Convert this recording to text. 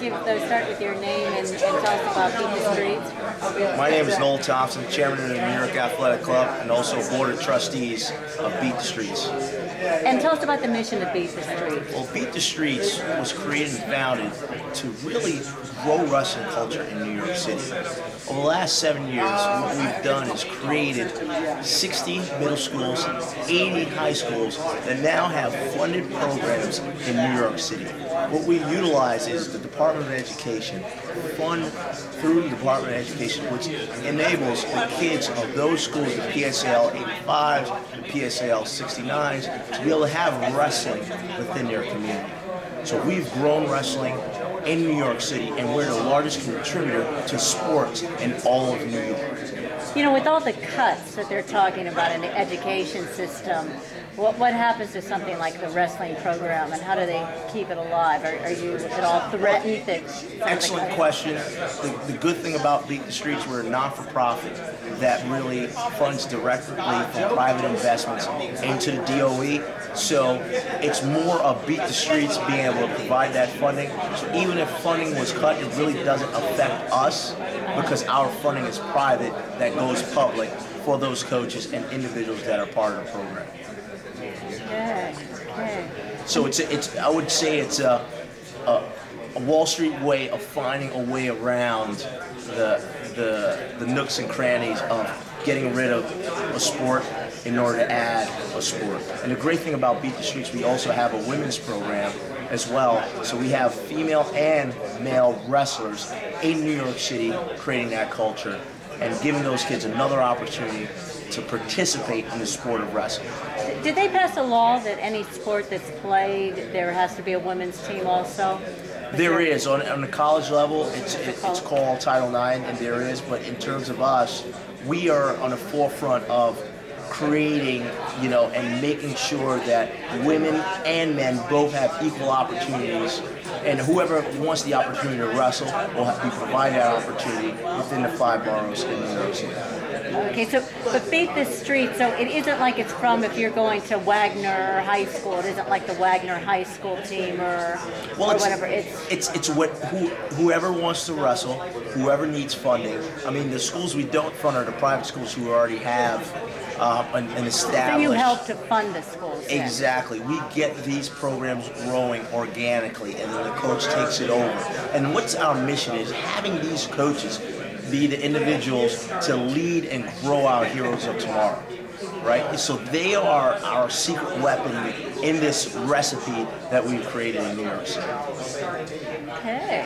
start with your name and tell us about Beat the Streets. My name is Noel Thompson, chairman of the New York Athletic Club and also board of trustees of Beat the Streets. And tell us about the mission of Beat the Streets. Well, Beat the Streets was created and founded to really grow wrestling culture in New York City. Over the last 7 years, what we've done is created 60 middle schools, 80 high schools that now have funded programs in New York City. What we utilize is the Department of Education, fund through the Department of Education, which enables the kids of those schools, the PSAL 85s, the PSAL 69s, to be able to have wrestling within their community. So we've grown wrestling in New York City, and we're the largest contributor to sports in all of New York. You know, with all the cuts that they're talking about in the education system, what happens to something like the wrestling program, and how do they keep it alive? Are you at all threatened that... Excellent question. The good thing about Beat the Streets, we're a not-for-profit that really funds directly from private investments into the DOE. So it's more of Beat the Streets being able to provide that funding. So even if funding was cut, it really doesn't affect us because our funding is private that goes public for those coaches and individuals that are part of the program. Okay. So I would say it's a Wall Street way of finding a way around the nooks and crannies of getting rid of a sport in order to add a sport. And the great thing about Beat the Streets, we also have a women's program as well. So we have female and male wrestlers in New York City creating that culture and giving those kids another opportunity to participate in the sport of wrestling. Did they pass a law that any sport that's played, there has to be a women's team also? There is. On the college level, it's called Title IX, and there is. But in terms of us, we are on the forefront of creating, and making sure that women and men both have equal opportunities, and whoever wants the opportunity to wrestle will be provided that opportunity within the 5 boroughs in New York City. Okay, but Beat the Street, so it isn't like it's from if you're going to Wagner High School, it isn't like the Wagner High School team or whatever. It's whoever wants to wrestle, whoever needs funding. I mean, the schools we don't fund are the private schools who already have an established... So you help to fund the schools. Exactly. We get these programs growing organically, and then the coach takes it over. And what's our mission is having these coaches be the individuals to lead and grow our heroes of tomorrow, right? So they are our secret weapon in this recipe that we've created in New York City. Okay.